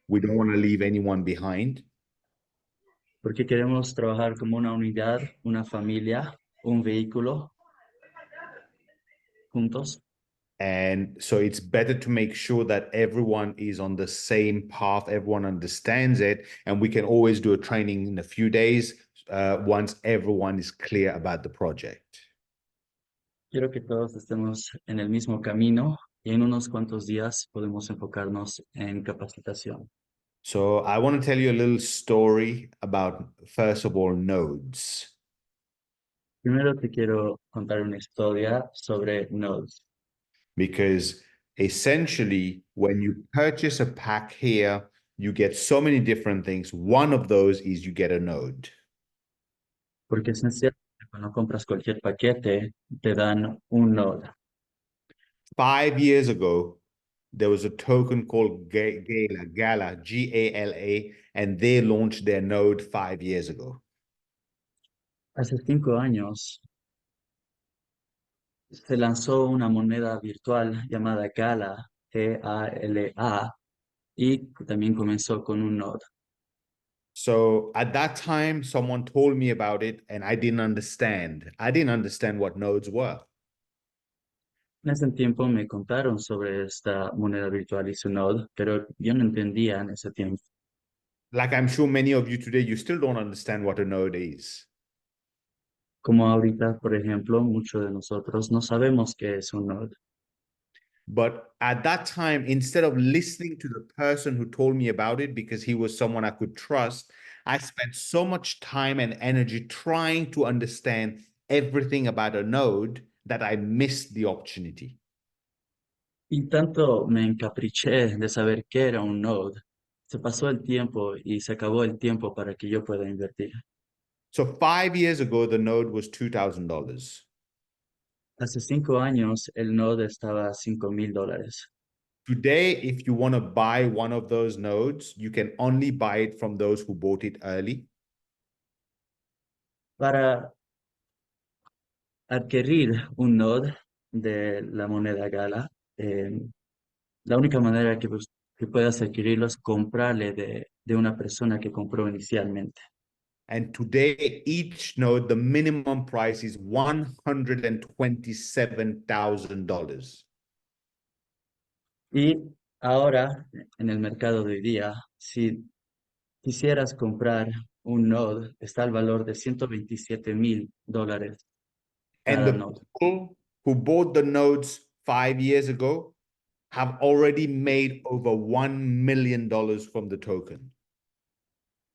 We don't want to leave anyone behind. porque queremos trabajar como una unidad, una familia, un vehículo, juntos. And so it's better to make sure that everyone is on the same path, everyone understands it, and we can always do a training in a few days once everyone is clear about the project. Quiero que todos estemos en el mismo camino y en unos cuantos días podemos enfocarnos en capacitación. So I want to tell you a little story about, first of all, nodes. Primero te quiero contar una historia sobre nodes, Because essentially, when you purchase a pack here, you get so many different things. One of those is you get a node. porque esencialmente cuando compras cualquier paquete te dan un node. 5 years ago, there was a token called Gala, Gala, and they launched their node 5 years ago. Hace 5 años se lanzó una moneda virtual llamada Gala, Gala, y también comenzó con un node. So at that time, someone told me about it and I didn't understand. I didn't understand what nodes were. En ese tiempo me contaron sobre esta moneda virtual y su node, pero yo no entendía en ese tiempo. Like I'm sure many of you today, you still don't understand what a node is. Como ahorita, por ejemplo, muchos de nosotros no sabemos qué es un node. But at that time, instead of listening to the person who told me about it because he was someone I could trust, I spent so much time and energy trying to understand everything about a node that I missed the opportunity. Y tanto me encapriché de saber qué era un node, se pasó el tiempo y se acabó el tiempo para que yo pueda invertir. So 5 years ago, the node was $2,000. Hace 5 años el node estaba a $5,000. Today, if you want to buy one of those nodes, you can only buy it from those who bought it early. Para adquirir un node de la moneda Gala, la única manera que puedas adquirirlo es comprarle de una persona que compró inicialmente. And today, each node, the minimum price is $127,000. Y ahora, en el mercado de hoy día, si quisieras comprar un node, está al valor de $127,000 And cada the node. people who bought the nodes 5 years ago have already made over $1 million from the token.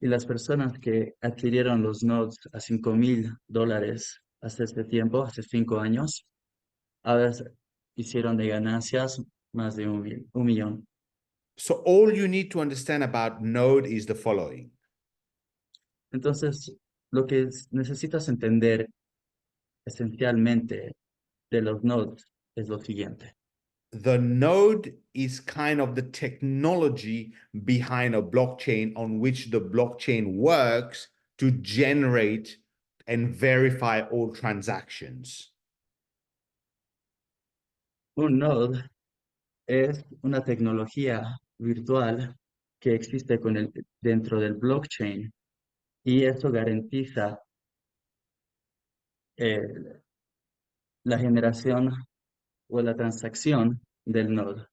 Y las personas que adquirieron los nodes a $5,000 hace este tiempo, hace 5 años, ahora hicieron de ganancias más de un millón. So all you need to understand about node is the following. Entonces, lo que necesitas entender esencialmente de los nodes es lo siguiente. The node is kind of the technology behind a blockchain on which the blockchain works to generate and verify all transactions. Un node es una tecnología virtual que existe dentro del blockchain y eso garantiza eh, la generación o la transacción del node.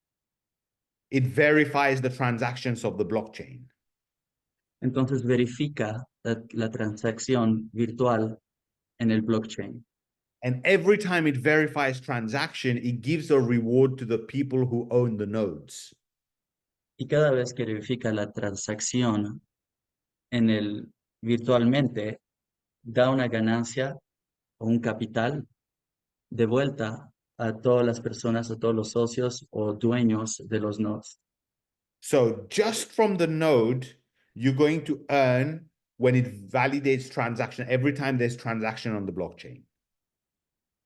It verifies the transactions of the blockchain. Entonces verifica la transacción virtual en el blockchain. And every time it verifies transaction, it gives a reward to the people who own the nodes. Y cada vez que verifica la transacción virtualmente, da una ganancia o un capital de vuelta a todas las personas, a todos los socios o dueños de los nodes. So just from the node, you're going to earn when it validates transaction every time there's transaction on the blockchain.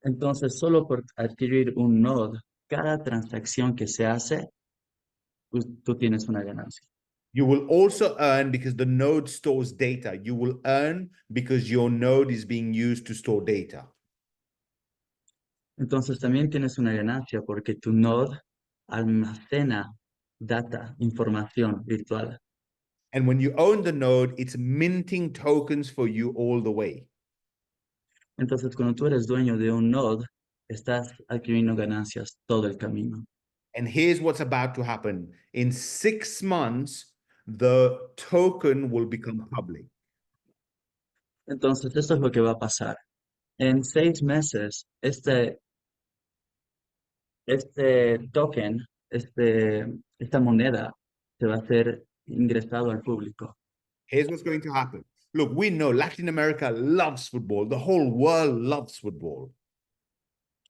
Entonces, solo por adquirir un node, cada transacción que se hace, pues, tú tienes una ganancia. You will also earn because the node stores data. You will earn because your node is being used to store data. Entonces, también tienes una ganancia porque tu node almacena data, información virtual. And when you own the node, it's minting tokens for you all the way. Entonces, cuando tú eres dueño de un node, estás adquiriendo ganancias todo el camino. And here's what's about to happen. In 6 months, the token will become public. Entonces, esto es lo que va a pasar. En 6 meses, este token, esta moneda, se va a ser ingresado al público. Here's what's going to happen. Look, we know Latin America loves football. The whole world loves football.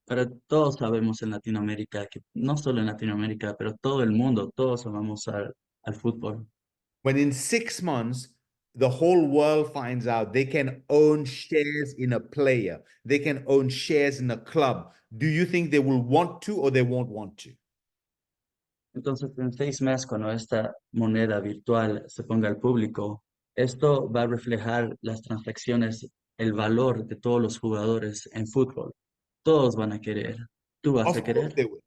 Pero todos sabemos en Latinoamérica, que no solo en Latinoamérica, pero todo el mundo, todos amamos al fútbol. When in 6 months, the whole world finds out they can own shares in a player, they can own shares in a club. Do you think they will want to or they won't want to? Entonces, en 6 meses, cuando esta moneda virtual se ponga al público, esto va a reflejar las transacciones, el valor de todos los jugadores en fútbol. Todos van a querer. ¿Tú vas a Of course querer? they will,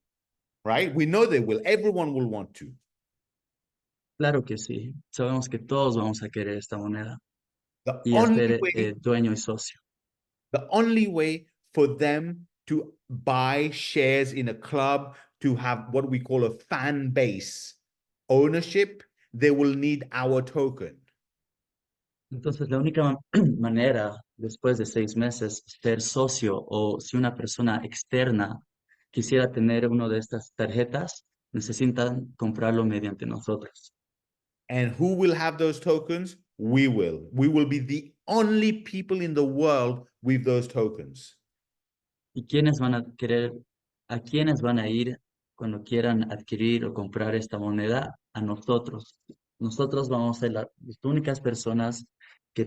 right? We know they will. Everyone will want to. Claro que sí. Sabemos que todos vamos a querer esta moneda The y a only ser way, dueño y socio. the only way for them to buy shares in a club, to have what we call a fan base ownership, they will need our token. Entonces, la única manera después de 6 meses ser socio o si una persona externa quisiera tener una de estas tarjetas, necesitan comprarlo mediante nosotros. And who will have those tokens? We will. We will be the only people in the world with those tokens. ¿Y quiénes van a querer, a quiénes van a ir cuando quieran adquirir o comprar esta moneda? A nosotros. Nosotros vamos a ser las únicas personas que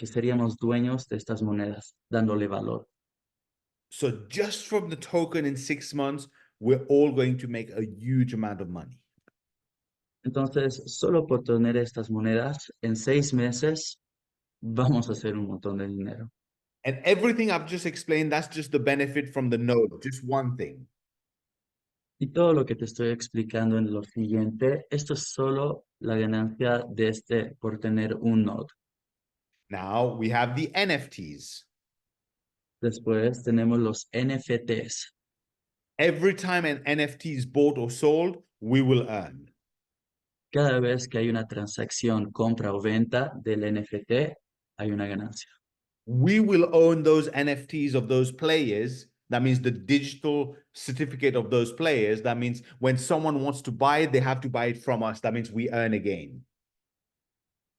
seríamos dueños de estas monedas, dándole valor. So just from the token in 6 months, we're all going to make a huge amount of money. Entonces, solo por tener estas monedas, en 6 meses vamos a hacer un montón de dinero. And everything I've just explained, that's just the benefit from the node, just one thing. Y todo lo que te estoy explicando en lo siguiente, esto es solo la ganancia de por tener un node. Now we have the NFTs. Después tenemos los NFTs. Every time an NFT is bought or sold, we will earn. Cada vez que hay una transacción, compra o venta del NFT, hay una ganancia. We will own those NFTs of those players. That means the digital certificate of those players. That means when someone wants to buy it, they have to buy it from us. That means we earn again.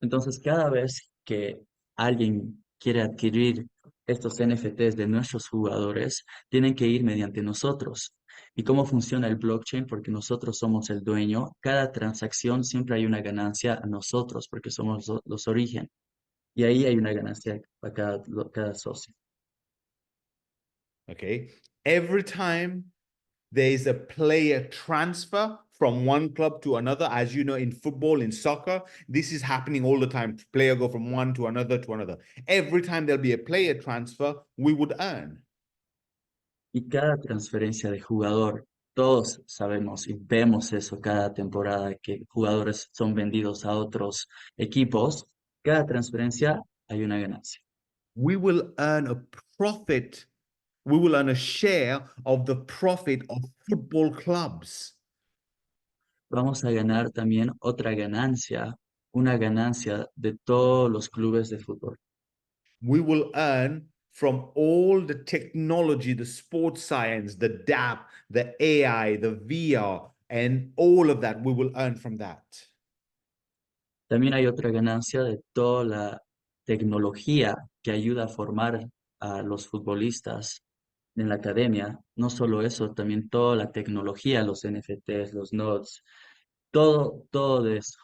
Entonces, cada vez que alguien quiere adquirir estos NFTs de nuestros jugadores, tienen que ir mediante nosotros. ¿Y cómo funciona el blockchain? Porque nosotros somos el dueño. Cada transacción siempre hay una ganancia a nosotros porque somos los origen. Y ahí hay una ganancia para cada socio. Okay. Every time there is a player transfer from one club to another, as you know, in football, in soccer, this is happening all the time. Player go from one to another to another. Every time there'll be a player transfer, we would earn. Y cada transferencia de jugador, todos sabemos y vemos eso cada temporada, que jugadores son vendidos a otros equipos. Cada transferencia hay una ganancia. We will earn a profit. We will earn a share of the profit of football clubs. Vamos a ganar también otra ganancia, una ganancia de todos los clubes de fútbol. We will earn from all the technology, the sports science, the DAP, the AI, the VR, and all of that. We will earn from that. También hay otra ganancia de toda la tecnología que ayuda a formar a los futbolistas en la academia. No solo eso, también toda la tecnología, los NFTs, los nodes, todo de eso.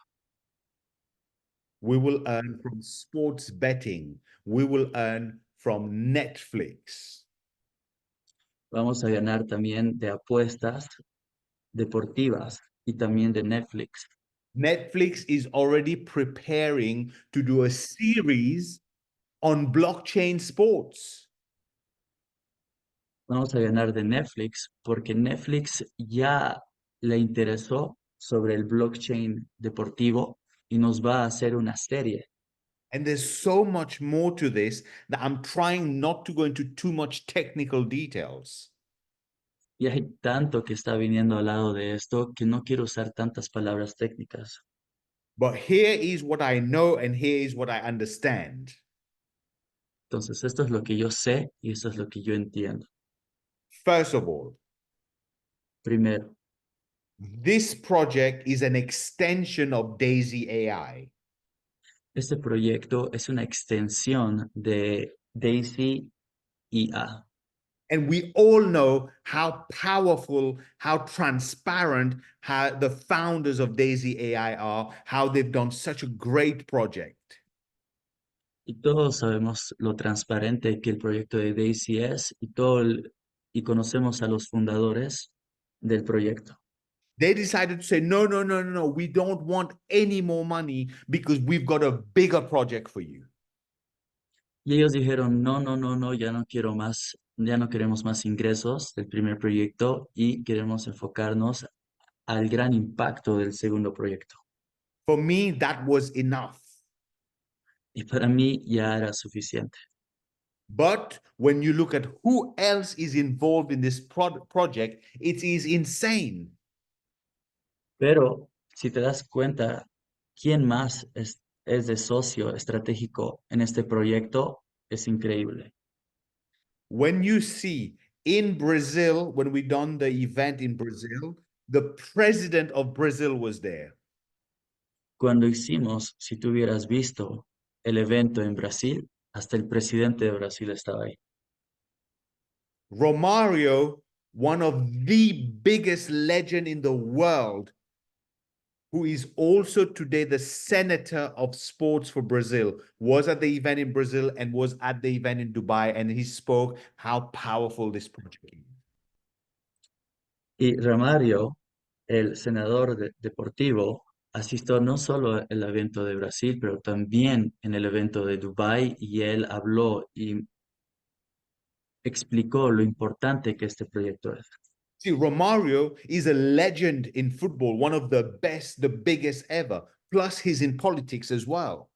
We will earn from sports betting. We will earn from Netflix. Vamos a ganar también de apuestas deportivas y también de Netflix. Netflix is already preparing to do a series on blockchain sports. Vamos a ganar de Netflix porque Netflix ya le interesó sobre el blockchain deportivo y nos va a hacer una serie. And there's so much more to this that I'm trying not to go into too much technical details. Y hay tanto que está viniendo al lado de esto que no quiero usar tantas palabras técnicas. But here is what I know and here is what I understand. Entonces, esto es lo que yo sé y esto es lo que yo entiendo. First of all, Primero, this project is an extension of Daisy AI. este proyecto es una extensión de Daisy IA. And we all know how powerful, how transparent how the founders of Daisy AI are, how they've done such a great project. Y todos sabemos lo transparente que el proyecto de Daisy es y conocemos a los fundadores del proyecto. They decided to say, no, no, no, no, no, we don't want any more money because we've got a bigger project for you. Y ellos dijeron, no, no, no, no, ya no quiero más, ya no queremos más ingresos del primer proyecto y queremos enfocarnos al gran impacto del segundo proyecto. For me, that was enough. Y para mí ya era suficiente. But when you look at who else is involved in this project, it is insane. Pero si te das cuenta, ¿quién más es de socio estratégico en este proyecto? Es increíble. When you see in Brazil, when we done the event in Brazil, the president of Brazil was there. Cuando hicimos, si tú hubieras visto el evento en Brasil, hasta el presidente de Brasil estaba ahí. Romario, one of the biggest legend in the world, who is also today the senator of sports for Brazil, was at the event in Brazil and was at the event in Dubai, and he spoke how powerful this project is. Y Romario, el senador deportivo, asistió no solo al evento de Brasil, pero también en el evento de Dubái y él habló y explicó lo importante que este proyecto es. See, Romario is a legend in football, one of the best, the biggest ever. Plus, he's in politics as well.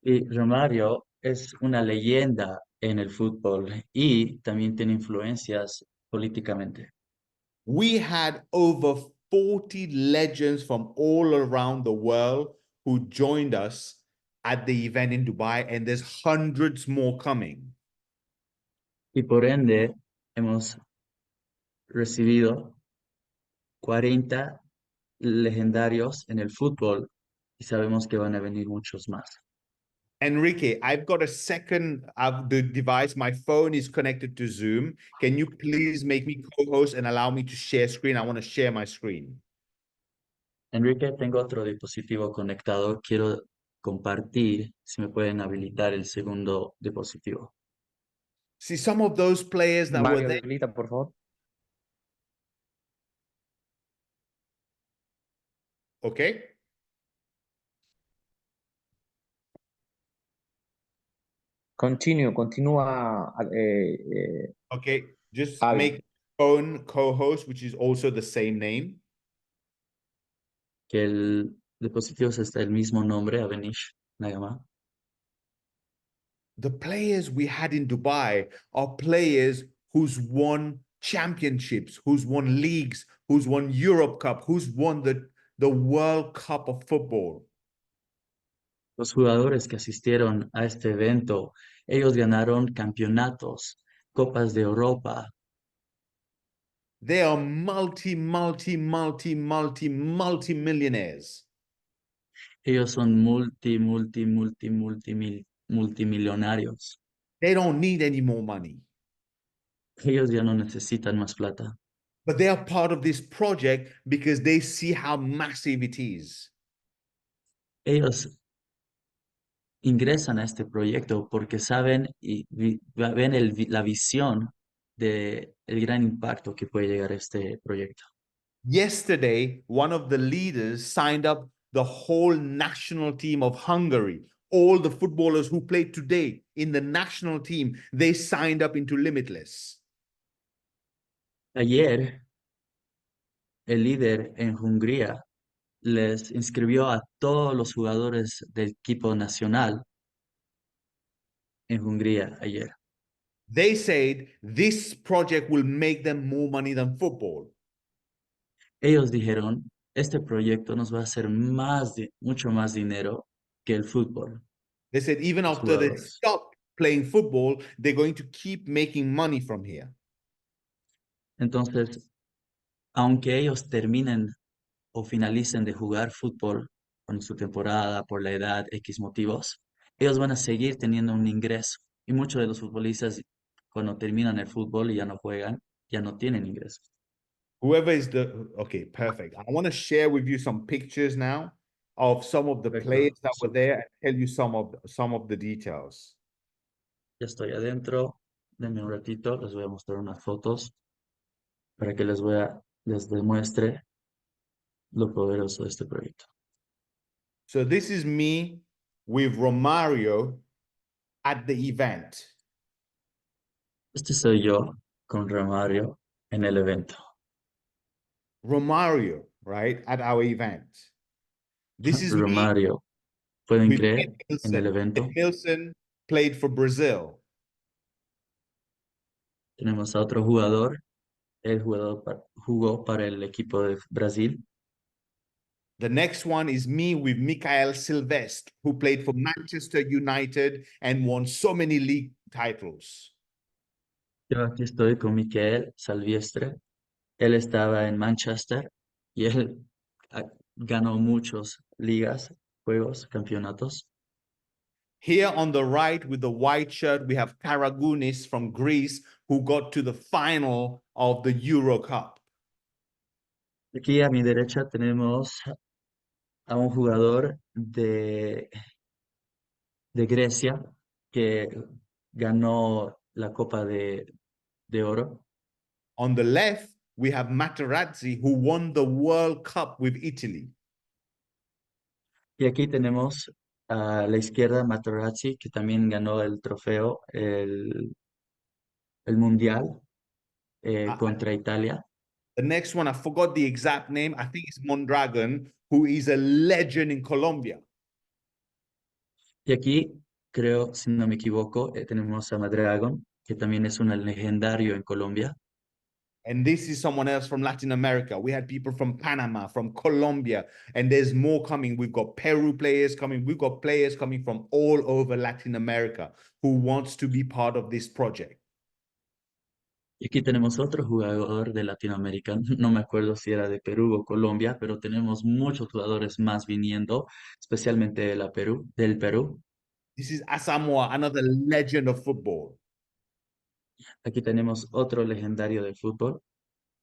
Y Romario es una leyenda en el fútbol y también tiene influencias políticamente. We had over 40 legends from all around the world who joined us at the event in Dubai, and there's hundreds more coming. Y por ende, hemos recibido 40 legendarios en el fútbol y sabemos que van a venir muchos más. Enrique, I've got a second of the device. My phone is connected to Zoom. Can you please make me co-host and allow me to share screen? I want to share my screen. Enrique, tengo otro dispositivo conectado. Quiero compartir si me pueden habilitar el segundo dispositivo. See, some of those players that were Mario, there. habilita, por favor. Okay. Continúa. Okay. Just Avi. make phone co-host, which is also the same name. Que el dispositivo está el mismo nombre, Avinash, nada más. The players we had in Dubai are players who's won championships, who's won leagues, who's won Europe Cup, who's won the World Cup of football. Los jugadores que asistieron a este evento, ellos ganaron campeonatos, copas de Europa. They are multi-millionaires. Ellos son multimillonarios. They don't need any more money. Ellos ya no necesitan más plata. But they are part of this project because they see how massive it is. Ellos ingresan a este proyecto porque saben y ven la visión de el gran impacto que puede llegar a este proyecto. Yesterday, one of the leaders signed up the whole national team of Hungary. All the footballers who played today in the national team, they signed up into Limitless. Ayer, el líder en Hungría les inscribió a todos los jugadores del equipo nacional en Hungría ayer. They said this project will make them more money than football. Ellos dijeron, este proyecto nos va a hacer mucho más dinero que el fútbol, They said even los after they jugadores. stop playing football, they're going to keep making money from here. Entonces, aunque ellos terminen o finalicen de jugar fútbol con su temporada por la edad, X motivos, ellos van a seguir teniendo un ingreso. Y muchos de los futbolistas, cuando terminan el fútbol y ya no juegan, ya no tienen ingresos. Whoever is the okay, perfect. I want to share with you some pictures now of some of the Perfecto. players that were there and tell you some of the details. Ya estoy adentro. Denme un ratito, les voy a mostrar unas fotos para que les demuestre lo poderoso de este proyecto. So this is me with Romario at the event. Este soy yo con Romario en el evento. Romario, right, at our event. This is me Romario, ¿pueden with creer? En el evento Edmilson played for Brazil. tenemos a otro jugador. El jugador jugó para el equipo de Brasil. The next one is me with Mikael Silvestre, who played for Manchester United and won so many league titles. Yo aquí estoy con Miquel Salviestre. Él estaba en Manchester y él ganó muchos ligas, juegos, campeonatos. Here on the right with the white shirt, we have Karagounis from Greece, who got to the final of the Euro Cup. Aquí a mi derecha tenemos a un jugador de Grecia que ganó la Copa de Oro. On the left, we have Materazzi, who won the World Cup with Italy. Y aquí tenemos a la izquierda Materazzi, que también ganó el trofeo, el Mundial Uh, contra Italia. the next one, I forgot the exact name. I think it's Mondragon, who is a legend in Colombia. Y aquí, creo, si no me equivoco, tenemos a Madragon, que también es un legendario en Colombia. And this is someone else from Latin America. We had people from Panama, from Colombia, and there's more coming. We've got Peru players coming. We've got players coming from all over Latin America who wants to be part of this project. Y aquí tenemos otro jugador de Latinoamérica, no me acuerdo si era de Perú o Colombia, pero tenemos muchos jugadores más viniendo, especialmente del Perú. This is Asamoah, another legend of football. Aquí tenemos otro legendario del fútbol.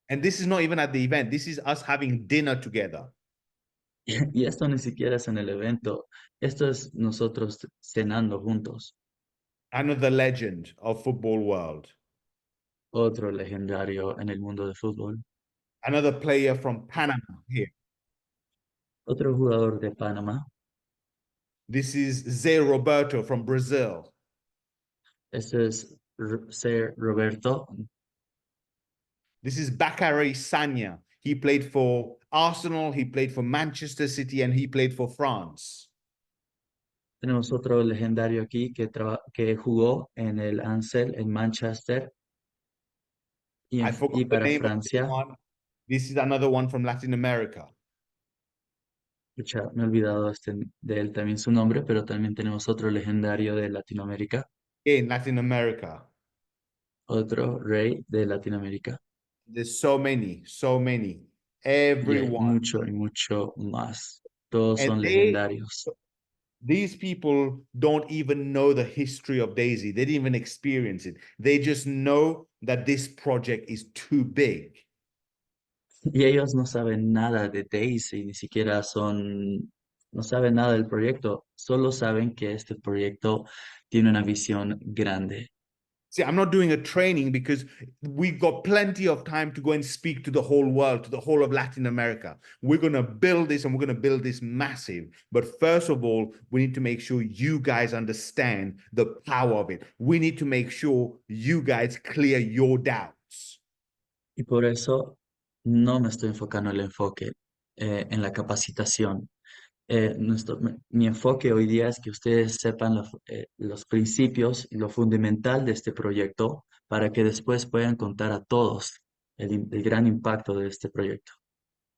And this is not even at the event. This is us having dinner together. Y esto ni siquiera es en el evento, esto es nosotros cenando juntos. Another legend of football world. Otro legendario en el mundo de fútbol. Another player from Panama here. Otro jugador de Panamá. This is Zé Roberto from Brazil. Este es Ser Roberto. This is Bakary Sagna. He played for Arsenal, he played for Manchester City, and he played for France. Tenemos otro legendario aquí que jugó en el Ansel en Manchester I forgot y the para name of this Francia. one. This is another one from Latin America. Pucha, me he olvidado de él también su nombre, pero también tenemos otro legendario de Latinoamérica, In Latin America. otro rey de Latinoamérica, There's so many, so many. y hay Everyone. mucho y mucho más. Todos And son legendarios. these people don't even know the history of Daisy. They didn't even experience it. They just know that this project is too big. Y ellos no saben nada de Daisy, ni siquiera no saben nada del proyecto, solo saben que este proyecto tiene una visión grande. See, I'm not doing a training because we've got plenty of time to go and speak to the whole world, to the whole of Latin America. We're going to build this and we're going to build this massive. But first of all, we need to make sure you guys understand the power of it. We need to make sure you guys clear your doubts. Y por eso no me estoy enfocando en el enfoque en la capacitación. Mi enfoque hoy día es que ustedes sepan los principios y lo fundamental de este proyecto para que después puedan contar a todos el gran impacto de este proyecto.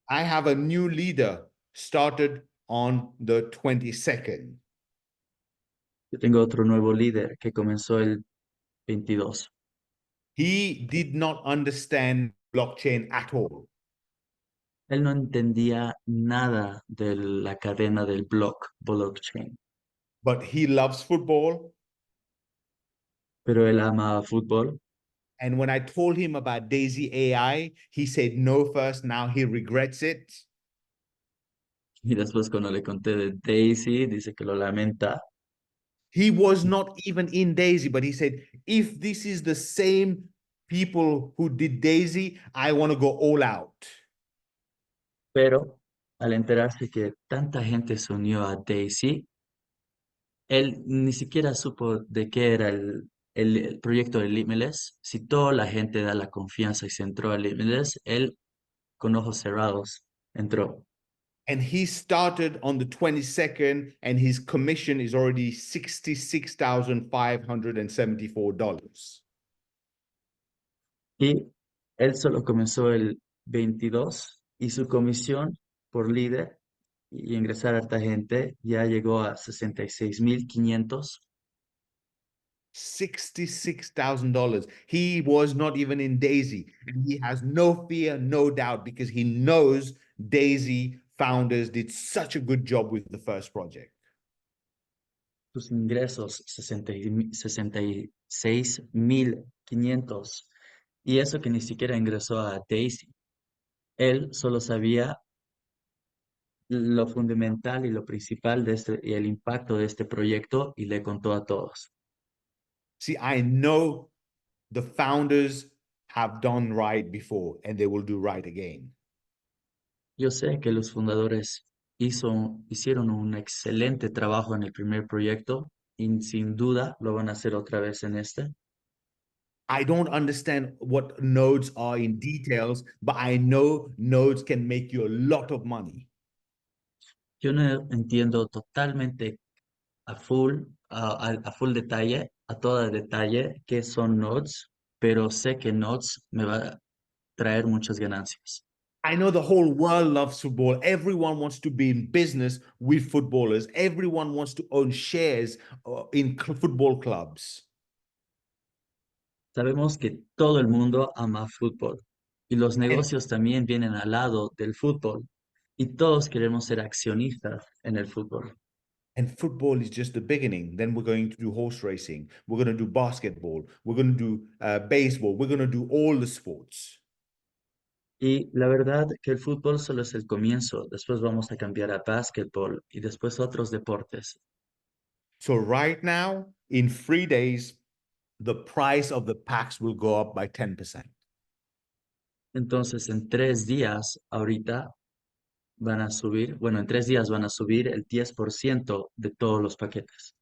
I have a new leader started on the 22nd. Yo tengo otro nuevo líder que comenzó el 22. He did not understand blockchain at all, Él no entendía nada de la cadena del blockchain, but he loves football. pero él ama fútbol. And when I told him about Daisy AI, he said no first. Now he regrets it. Y después cuando le conté de Daisy, dice que lo lamenta. He was not even in Daisy, but he said, if this is the same people who did Daisy, I want to go all out. Pero al enterarse que tanta gente se unió a Daisy, él ni siquiera supo de qué era el proyecto de Limitless. Si toda la gente da la confianza y se entró a Limitless, él con ojos cerrados entró. And he started on the 22nd, and his commission is already $66,574. Y él solo comenzó el 22 y su comisión por líder y ingresar a harta gente ya llegó a 66,500. $66,000. He was not even in Daisy. And he has no fear, no doubt, because he knows Daisy founders did such a good job with the first project. Sus ingresos 66,500. Y eso que ni siquiera ingresó a Daisy. Él solo sabía lo fundamental y lo principal de y el impacto de este proyecto y le contó a todos. See, I know the founders have done right before and they will do right again. Yo sé que los fundadores hicieron un excelente trabajo en el primer proyecto y sin duda lo van a hacer otra vez en este. I don't understand what nodes are in details, but I know nodes can make you a lot of money. Yo no entiendo totalmente a full detalle, a todo detalle, qué son nodes, pero sé que nodes me va a traer muchas ganancias. I know the whole world loves football. Everyone wants to be in business with footballers. Everyone wants to own shares in football clubs. Sabemos que todo el mundo ama fútbol y los And, negocios también vienen al lado del fútbol y todos queremos ser accionistas en el fútbol. and football is just the beginning. Then we're going to do horse racing. We're going to do basketball. We're going to do baseball. We're going to do all the sports. Y la verdad que el fútbol solo es el comienzo, después vamos a cambiar a básquetbol y después otros deportes. So right now, in 3 days, the price of the packs will go up by 10%. Entonces, en 3 días, ahorita van a subir, bueno, en 3 días van a subir el 10% de todos los paquetes.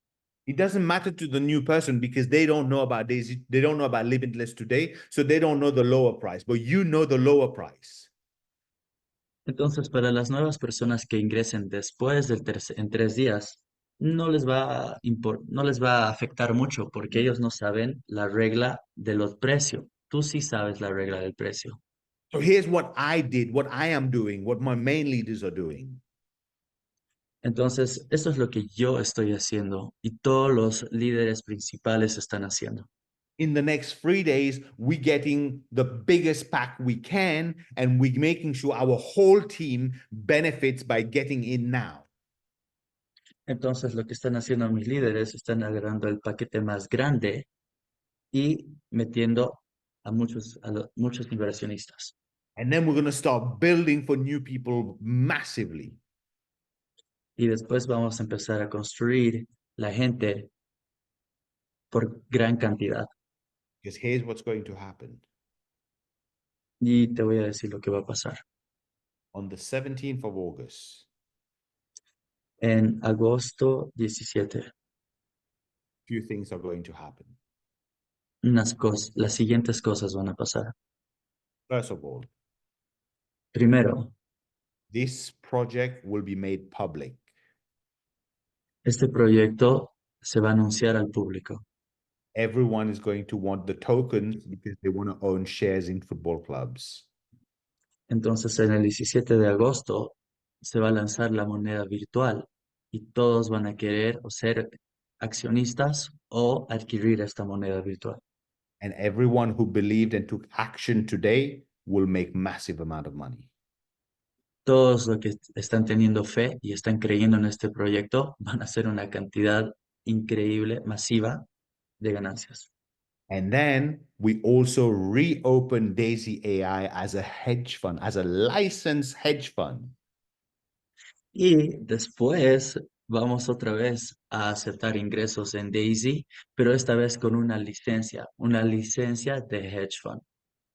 It doesn't matter to the new person because they don't know about Daisy, they don't know about Limitless today, so they don't know the lower price, but you know the lower price. Entonces, para las nuevas personas que ingresen después en 3 días, no les va a afectar mucho porque ellos no saben la regla de los precios. Tú sí sabes la regla del precio. So here's what I did, what I am doing, what my main leaders are doing. Entonces, eso es lo que yo estoy haciendo y todos los líderes principales están haciendo. In the next 3 days, we're getting the biggest pack we can, and we're making sure our whole team benefits by getting in now. Entonces, lo que están haciendo mis líderes, están agarrando el paquete más grande y metiendo muchos inversionistas. And then we're going to start building for new people massively. Y después vamos a empezar a construir la gente por gran cantidad. Because here's what's going to happen. Y te voy a decir lo que va a pasar. On the 17th of August, En agosto 17, few things are going to happen. las siguientes cosas van a pasar. First of all, Primero, This project will be made public. este proyecto se va a anunciar al público. Everyone is going to want the tokens because they want to own shares in football clubs. Entonces, en el 17 de agosto se va a lanzar la moneda virtual y todos van a querer o ser accionistas o adquirir esta moneda virtual. And everyone who believed and took action today will make massive amount of money. Todos los que están teniendo fe y están creyendo en este proyecto van a hacer una cantidad increíble, masiva de ganancias. And then we also reopen Daisy AI as a hedge fund, as a licensed hedge fund. Y después vamos otra vez a aceptar ingresos en Daisy, pero esta vez con una licencia de hedge fund.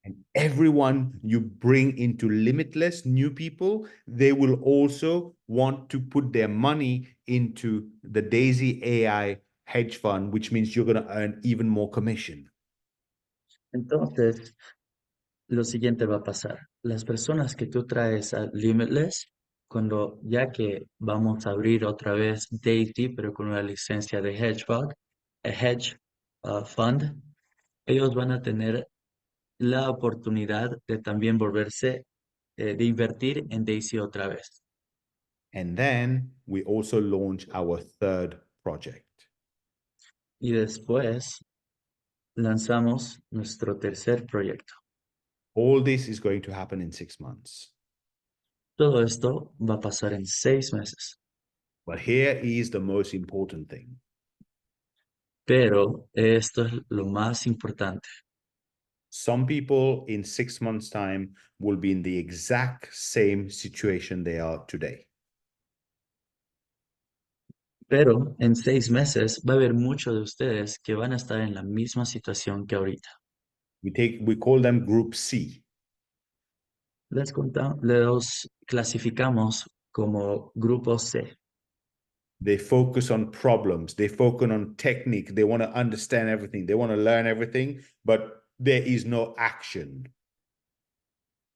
And everyone you bring into Limitless, new people, they will also want to put their money into the Daisy AI hedge fund, which means you're going to earn even more commission. Entonces, lo siguiente va a pasar. Las personas que tú traes a Limitless, cuando ya que vamos a abrir otra vez Daisy, pero con una licencia de hedge fund, ellos van a tener la oportunidad de también de invertir en Daisy otra vez. And then we also launch our third project. Y después lanzamos nuestro tercer proyecto. All this is going to happen in 6 months. Todo esto va a pasar en 6 meses. But here is the most important thing. Pero esto es lo más importante. Some people in 6 months' time will be in the exact same situation they are today. Pero en 6 meses va a haber muchos de ustedes que van a estar en la misma situación que ahorita. We call them Group C. Los clasificamos como grupo C. They focus on problems. They focus on technique. They want to understand everything. They want to learn everything, but there is no action.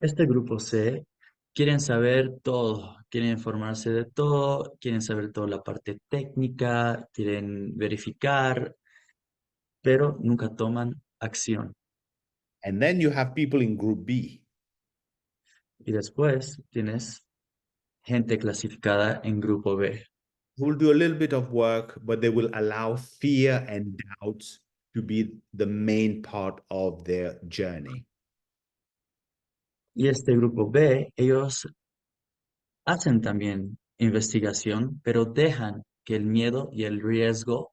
Este grupo C quieren saber todo, quieren informarse de todo, quieren saber toda la parte técnica, quieren verificar, pero nunca toman acción. And then you have people in Group B. Y después tienes gente clasificada en grupo B. Who will do a little bit of work, but they will allow fear and doubts to be the main part of their journey. Y este grupo B, ellos hacen también investigación, pero dejan que el miedo y el riesgo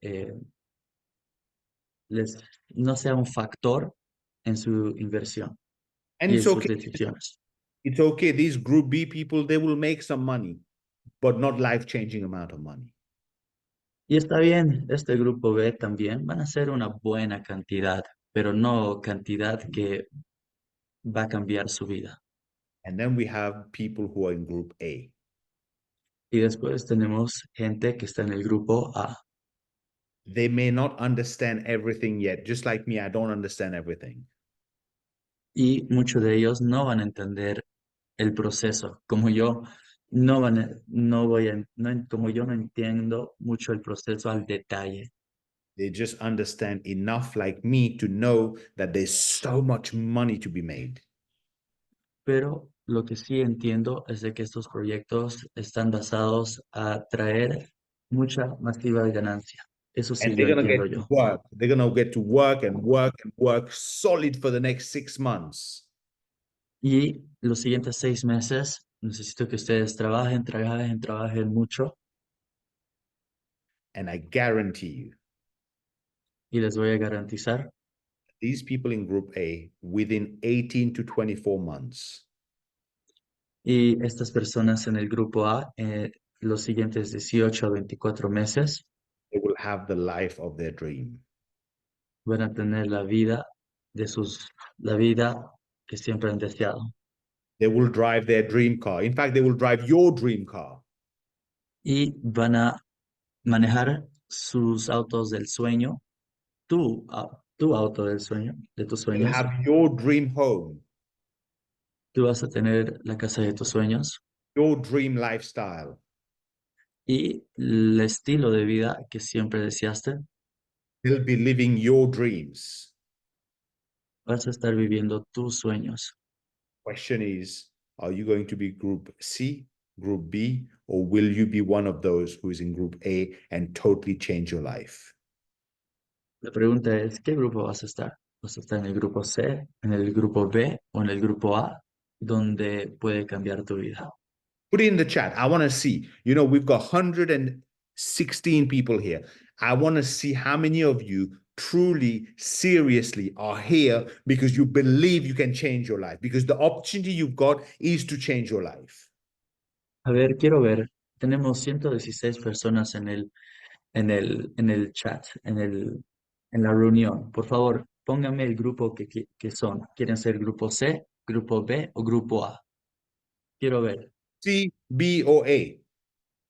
eh, no sea un factor en su inversión And y it's en sus okay. decisiones. It's okay. These Group B people, they will make some money, but not life-changing amount of money. Y está bien, este grupo B también van a ser una buena cantidad, pero no cantidad que va a cambiar su vida. And then we have people who are in Group A. Y después tenemos gente que está en el grupo A. They may not understand everything yet. Just like me, I don't understand everything. Y muchos de ellos no van a entender el proceso, como yo como yo no entiendo mucho el proceso al detalle. They just understand enough like me to know that there's so much money to be made. Pero lo que sí entiendo es de que estos proyectos están basados a traer mucha masiva de ganancia. Eso sí And lo they're gonna entiendo get to yo. work. They're gonna get to work and work and work solid for the next 6 months. Y los siguientes 6 meses necesito que ustedes trabajen mucho And I guarantee you, y les voy a garantizar these people in Group A, within 18 to 24 months, y estas personas en el grupo A, los siguientes 18 a 24 meses, they will have the life of their dream. van a tener la vida que siempre han deseado. They will drive their dream car. In fact, they will drive your dream car. Y van a manejar sus autos del sueño, tu auto del sueño, de tus They'll sueños, have your dream home. Tú vas a tener la casa de tus sueños your dream lifestyle. y el estilo de vida que siempre deseaste. You'll be living your dreams. Vas a estar viviendo tus sueños. Question is, are you going to be group C, group B, or will you be one of those who is in group A and totally change your life? La pregunta es, ¿qué grupo vas a estar? ¿Vas a estar en el grupo C, en el grupo B o en el grupo A, donde puede cambiar tu vida? Put it in the chat. I want to see. You know, we've got 116 people here. I want to see how many of you truly, seriously are here because you believe you can change your life, because the opportunity you've got is to change your life. A ver, quiero ver. Tenemos 116 personas en el chat, en la reunión. Por favor, pónganme el grupo que son. ¿Quieren ser grupo C, grupo B o grupo A? Quiero ver. C, B, or A.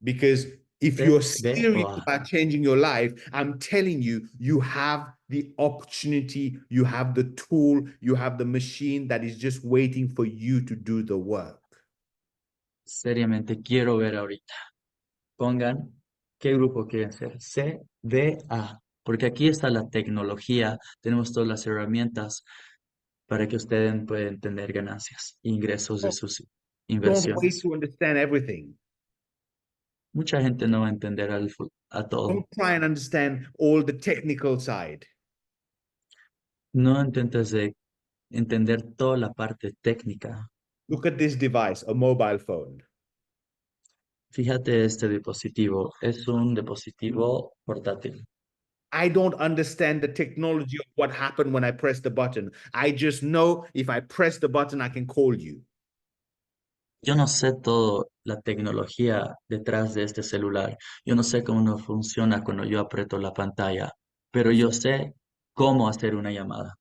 Because if C, you're B o serious A. about changing your life, I'm telling you, you have the opportunity, you have the tool, you have the machine that is just waiting for you to do the work. Seriamente, quiero ver ahorita. Pongan qué grupo quieren ser. C, D, A. Porque aquí está la tecnología, tenemos todas las herramientas para que ustedes puedan tener ganancias, ingresos de Don't, sus don't wait inversiones. to understand everything. Mucha gente no va a entender a todo. Don't try and understand all the technical side. No intentes de entender toda la parte técnica. Look at this device, a mobile phone. Fíjate este dispositivo, es un dispositivo portátil. I don't understand the technology of what happened when I press the button. I just know if I press the button, I can call you. Yo no sé todo la tecnología detrás de este celular. Yo no sé cómo no funciona cuando yo aprieto la pantalla, pero yo So, sé cómo hacer una llamada.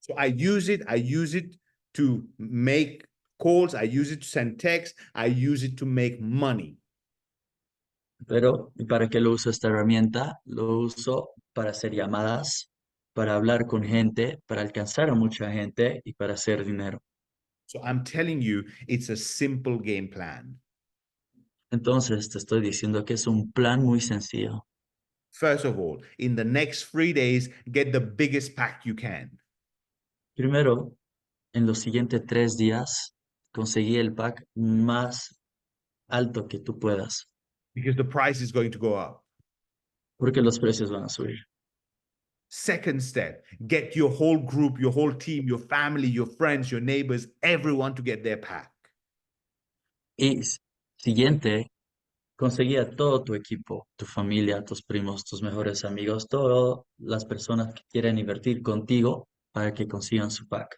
so I use it to make calls, I use it to send text, I use it to make money. Pero ¿para qué lo uso esta herramienta? Lo uso para hacer llamadas, para hablar con gente, para alcanzar a mucha gente y para hacer dinero. So I'm telling you, it's a simple game plan. Entonces te estoy diciendo que es un plan muy sencillo. First of all, in the next 3 days, get the biggest pack you can. Primero, en los siguientes 3 días, conseguí el pack más alto que tú puedas, Because the price is going to go up. porque los precios van a subir. Second step, get your whole group, your whole team, your family, your friends, your neighbors, everyone to get their pack. Y siguiente, conseguí a todo tu equipo, tu familia, tus primos, tus mejores amigos, todas las personas que quieren invertir contigo para que consigan su pack,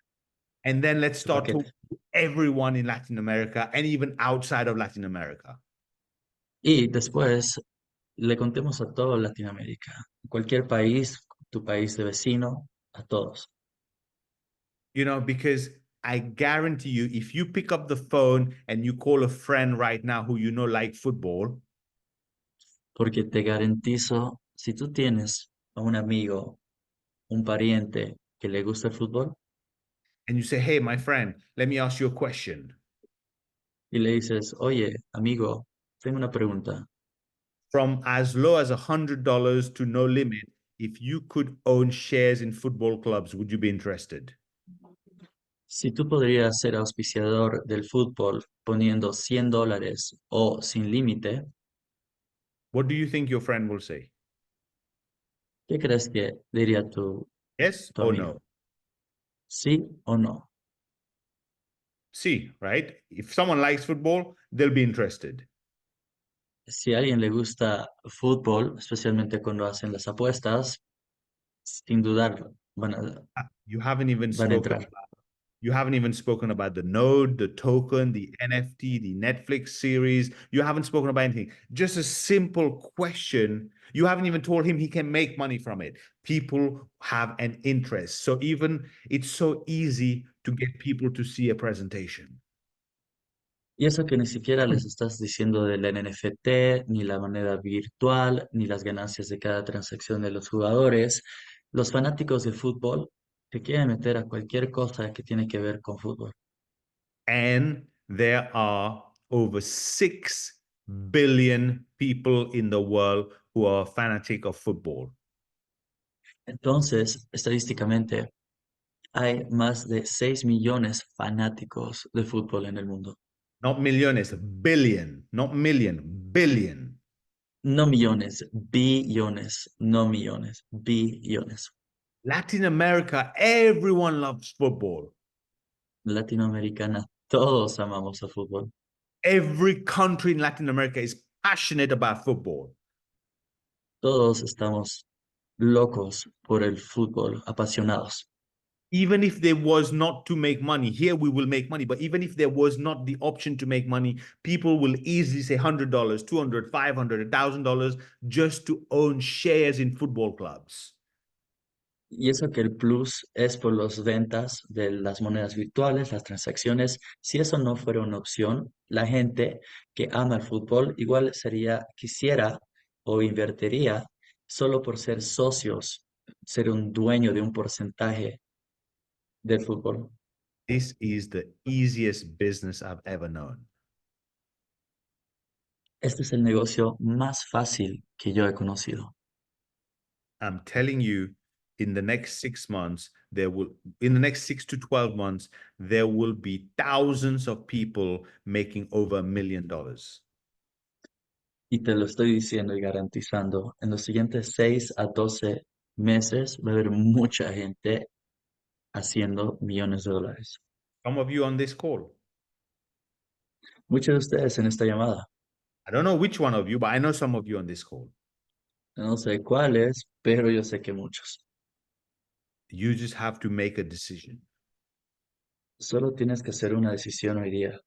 And then let's su start paquete. talking to everyone in Latin America and even outside of Latin America. Y después le contemos a toda Latinoamérica, cualquier país, tu país de vecino, a todos. You know, because I guarantee you, if you pick up the phone and you call a friend right now who you know like football, Porque te garantizo, si tú tienes a un amigo, un pariente que le gusta el fútbol and you say, hey, my friend, let me ask you a question. y le dices, oye, amigo, tengo una pregunta. From as low as $100 to no limit, if you could own shares in football clubs, would you be interested? Si tú podrías ser auspiciador del fútbol poniendo $100 o sin límite, What do you think your friend will say? ¿qué crees que diría Yes tu or amigo? no? ¿Sí o no? See, right? If someone likes football, they'll be interested. Si a alguien le gusta fútbol, especialmente cuando hacen las apuestas, sin dudar You haven't even van a spoken entrar. You haven't even spoken about the node, the token, the NFT, the Netflix series. You haven't spoken about anything. Just a simple question. You haven't even told him he can make money from it. People have an interest. So even it's so easy to get people to see a presentation. Y eso que ni siquiera les estás diciendo del NFT, ni la moneda virtual, ni las ganancias de cada transacción de los jugadores. Los fanáticos de fútbol te quieren meter a cualquier cosa que tiene que ver con fútbol. And there are over 6 billion people in the world who are fanatic of football. Entonces, estadísticamente, hay más de 6 millones fanáticos de fútbol en el mundo. Not millones, billion, not million, billion. No millones, billones, no millones, billones. Latin America, everyone loves football. Latinoamericana, todos amamos el fútbol. Every country in Latin America is passionate about football. Todos estamos locos por el fútbol, apasionados. Even if there was not to make money, here we will make money, but even if there was not the option to make money, people will easily say $100, $200, $500, $1,000 just to own shares in football clubs. Y eso que el plus es por las ventas de las monedas virtuales, las transacciones. Si eso no fuera una opción, la gente que ama el fútbol igual quisiera o invertiría solo por ser socios, ser un dueño de un porcentaje del fútbol. This is the easiest business I've ever known. Este es el negocio más fácil que yo he conocido. I'm telling you, in the next 6 months, in the next 6 to 12 months, there will be thousands of people making over $1 million. Y te lo estoy diciendo y garantizando, en los siguientes 6 a 12 meses va a haber mucha gente haciendo millones de dólares. Some of you on this call. Muchos de ustedes en esta llamada, I don't know which one of you, but I know some of you on this call. no sé cuáles, pero yo sé que muchos. You just have to make a decision Solo tienes que hacer una decisión hoy día.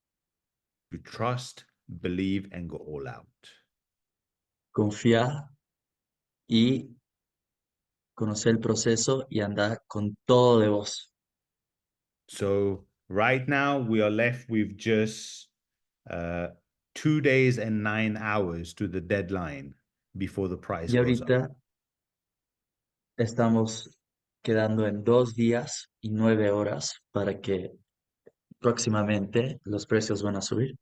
to trust, believe, and go all out. Confiar y conocer el proceso y andar con todo de vos. So right now we are left with just 2 days and 9 hours to the deadline before the price Y goes up. ahorita estamos quedando en 2 días y 9 horas para que próximamente los precios van a subir.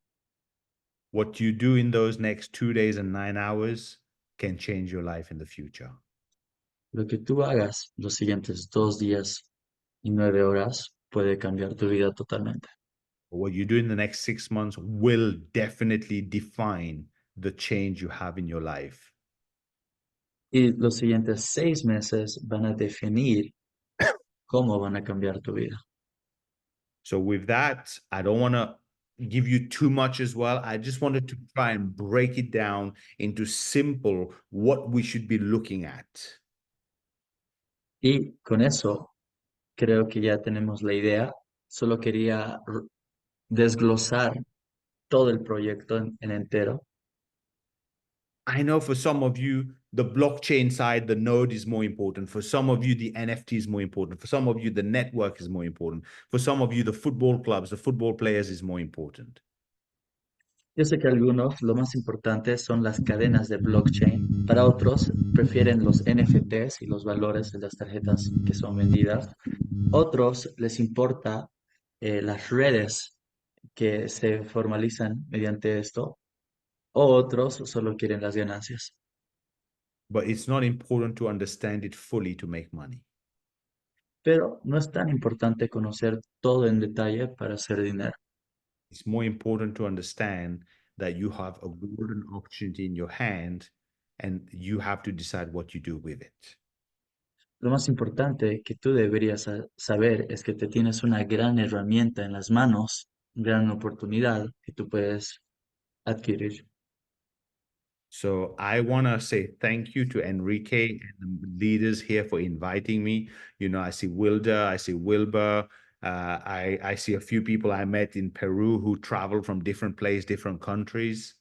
What you do in those next 2 days and 9 hours can change your life in the future. Lo que tú hagas los siguientes 2 días y 9 horas puede cambiar tu vida totalmente. What you do in the next 6 months will definitely define the change you have in your life. Y los siguientes 6 meses van a definir cómo van a cambiar tu vida. So with that, I don't want to give you too much as well. I just wanted to try and break it down into simple what we should be looking at. Y con eso creo que ya tenemos la idea. Solo quería desglosar todo el proyecto en entero. I know for some of you, the blockchain side, the node is more important. For some of you, the NFT is more important. For some of you, the network is more important. For some of you, the football clubs, the football players is more important. Yo sé que algunos, lo más importante son las cadenas de blockchain. Para otros, prefieren los NFTs y los valores de las tarjetas que son vendidas. Otros les importa las redes que se formalizan mediante esto. O otros solo quieren las ganancias. But it's not important to understand it fully to make money. Pero no es tan importante conocer todo en detalle para hacer dinero. It's more important to understand that you have a golden opportunity in your hand and you have to decide what you do with it. Lo más importante que tú deberías saber es que te tienes una gran herramienta en las manos, gran oportunidad que tú puedes adquirir. So I want to say thank you to Enrique and the leaders here for inviting me. You know, I see Wilder, I see Wilbur. I see a few people I met in Peru who traveled from different places, different countries.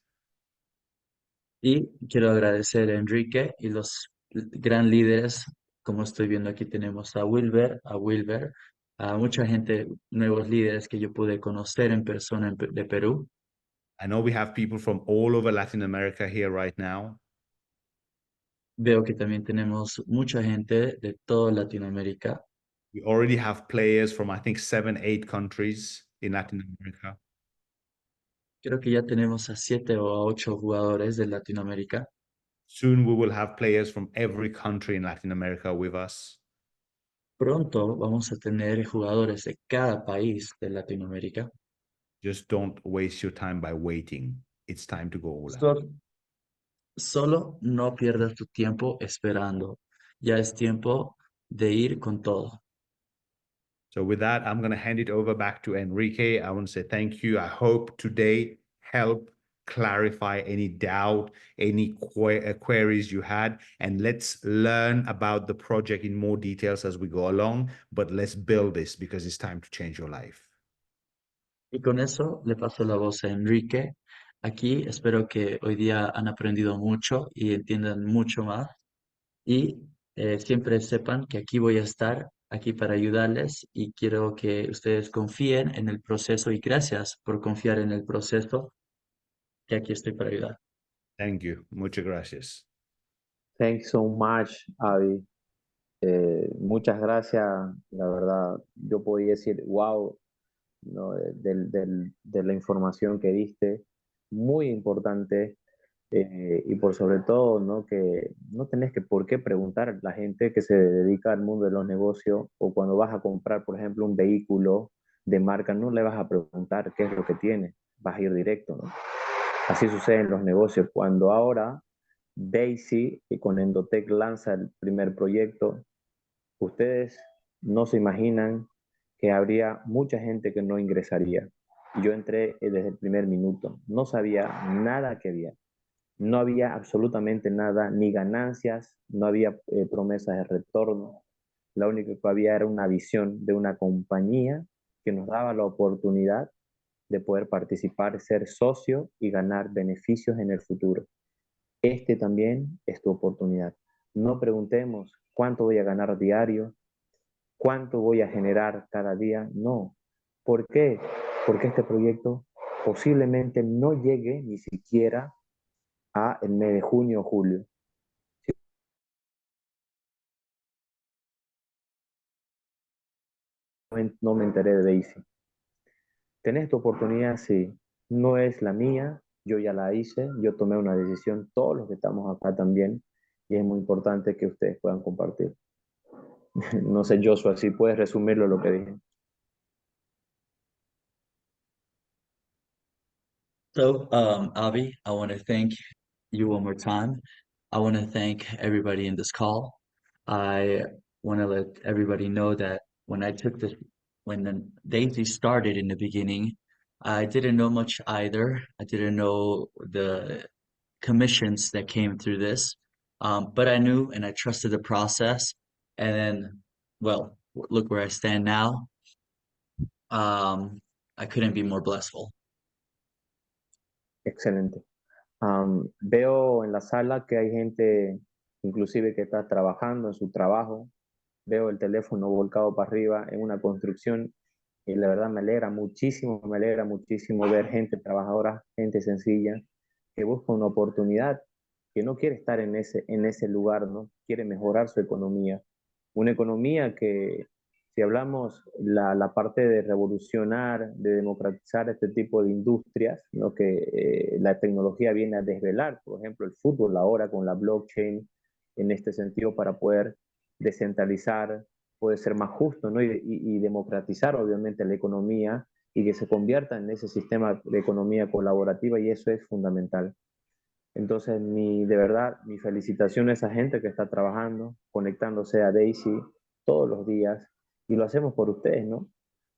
Y quiero agradecer a Enrique y los gran líderes, como estoy viendo aquí tenemos a Wilber, a mucha gente, nuevos líderes que yo pude conocer en persona de Perú. I know we have people from all over Latin America here right now. Veo que también tenemos mucha gente de toda Latinoamérica. We already have players from, I think, 7, 8 countries in Latin America. Creo que ya tenemos a 7 o a 8 jugadores de Latinoamérica. Soon we will have players from every country in Latin America with us. Pronto vamos a tener jugadores de cada país de Latinoamérica. Just don't waste your time by waiting. It's time to go all out. Solo no pierdas tu tiempo esperando. Ya es tiempo de ir con todo. So with that, I'm going to hand it over back to Enrique. I want to say thank you. I hope today helped clarify any doubt, any queries you had, and let's learn about the project in more details as we go along, but let's build this because it's time to change your life. Y con eso le paso la voz a Enrique. Aquí espero que hoy día han aprendido mucho y entiendan mucho más. Y siempre sepan que aquí voy a estar, aquí para ayudarles y quiero que ustedes confíen en el proceso y gracias por confiar en el proceso, que aquí estoy para ayudar. Thank you. Muchas gracias. Thanks so much, Avi. Muchas gracias, la verdad. Yo podía decir, wow, ¿no? De la información que diste, muy importante. Y por sobre todo, ¿no? Que no tenés que por qué preguntar a la gente que se dedica al mundo de los negocios o cuando vas a comprar, por ejemplo, un vehículo de marca, no le vas a preguntar qué es lo que tiene, vas a ir directo, ¿no? Así sucede en los negocios. Cuando ahora Daisy con Endotech lanza el primer proyecto, ustedes no se imaginan que habría mucha gente que no ingresaría. Yo entré desde el primer minuto, no sabía nada que había. No había absolutamente nada, ni ganancias, no había promesas de retorno. Lo único que había era una visión de una compañía que nos daba la oportunidad de poder participar, ser socio y ganar beneficios en el futuro. Este también es tu oportunidad. No preguntemos cuánto voy a ganar diario, cuánto voy a generar cada día. No. ¿Por qué? Porque este proyecto posiblemente no llegue ni siquiera a el mes de junio o julio. No me enteré de Daisy. ¿Tenés tu oportunidad? Sí. No es la mía, yo ya la hice, yo tomé una decisión, todos los que estamos acá también, y es muy importante que ustedes puedan compartir. No sé, Joshua, si puedes resumirlo lo que dije. So, Avi, I want to thank you one more time. I want to thank everybody in this call. I want to let everybody know that when I took this, when the Daisy started in the beginning, I didn't know much either. I didn't know the commissions that came through this, but I knew and I trusted the process. And then, well, look where I stand now. I couldn't be more blissful. Excelente. Veo en la sala que hay gente, inclusive que está trabajando en su trabajo. Veo el teléfono volcado para arriba en una construcción y la verdad me alegra muchísimo ver gente trabajadora, gente sencilla, que busca una oportunidad, que no quiere estar en ese lugar, ¿no? Quiere mejorar su economía. Una economía que, si hablamos la parte de revolucionar, de democratizar este tipo de industrias, ¿no? Que la tecnología viene a desvelar, por ejemplo, el fútbol ahora con la blockchain, en este sentido, para poder descentralizar, puede ser más justo, ¿no? Y democratizar, obviamente, la economía y que se convierta en ese sistema de economía colaborativa y eso es fundamental. Entonces, de verdad, mi felicitación a esa gente que está trabajando, conectándose a Daisy todos los días y lo hacemos por ustedes, ¿no?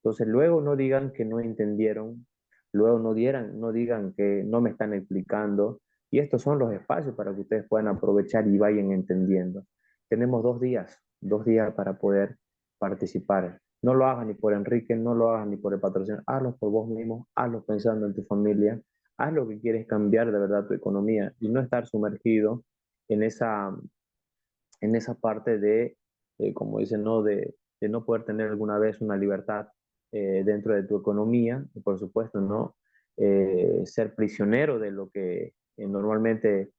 Entonces, luego no digan que no entendieron, luego no digan que no me están explicando y estos son los espacios para que ustedes puedan aprovechar y vayan entendiendo. Tenemos 2 días para poder participar. No lo hagas ni por Enrique, no lo hagas ni por el patrocinio, hazlo por vos mismo, hazlo pensando en tu familia, haz lo que quieres cambiar de verdad tu economía y no estar sumergido en esa parte como dicen, ¿no? De no poder tener alguna vez una libertad dentro de tu economía y por supuesto no ser prisionero de lo que normalmente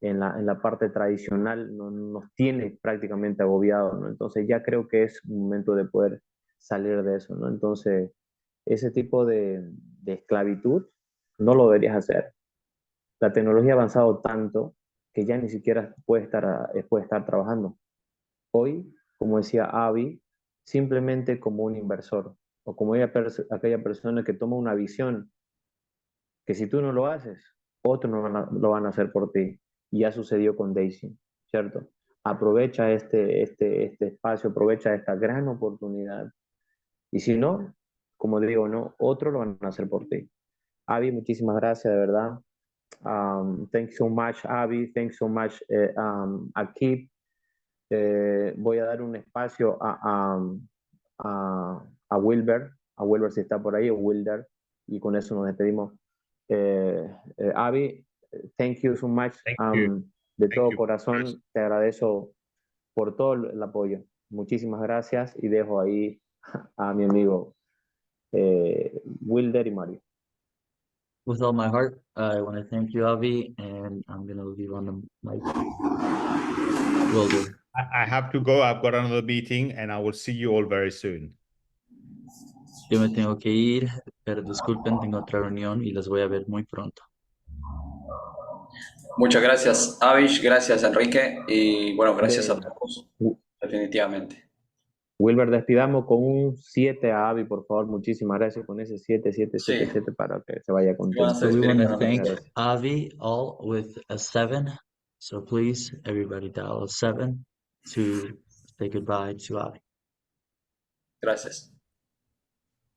en la parte tradicional nos tiene prácticamente agobiado, ¿no? Entonces ya creo que es un momento de poder salir de eso, ¿no? Entonces ese tipo de esclavitud no lo deberías hacer. La tecnología ha avanzado tanto que ya ni siquiera puede estar trabajando. Hoy, como decía Avi, simplemente como un inversor o como aquella persona que toma una visión que si tú no lo haces, otros lo van a hacer por ti. Y ya sucedió con Daisy, ¿cierto? Aprovecha este espacio, aprovecha esta gran oportunidad. Y si no, como digo, no, otros lo van a hacer por ti. Avi, muchísimas gracias, de verdad. Thanks so much, Avi. Thanks so much, Akib. Voy a dar un espacio a Wilber. A Wilber si está por ahí, o Wilder. Y con eso nos despedimos. Avi, thank you so much. Thank you. De Thank todo you. corazón te agradezco por todo el apoyo. Muchísimas gracias y dejo ahí a mi amigo Wilder y Mario. With all my heart, I want to thank you, Avi, and I'm going to leave on the mic. Will do. I have to go. I've got another meeting, and I will see you all very soon. Yo me tengo que ir, pero disculpen, tengo otra reunión y los voy a ver muy pronto. Muchas gracias, Avish, gracias, Enrique, y bueno, gracias a Bien. todos, definitivamente. Wilber, despidamos con un 7 a Avi, por favor. Muchísimas gracias con ese 7, 7, 7, Sí. 7 para que se vaya contento. So we want to thank Gracias. Avi all with a 7. So please, everybody dial a 7 to say goodbye to Avi. Gracias.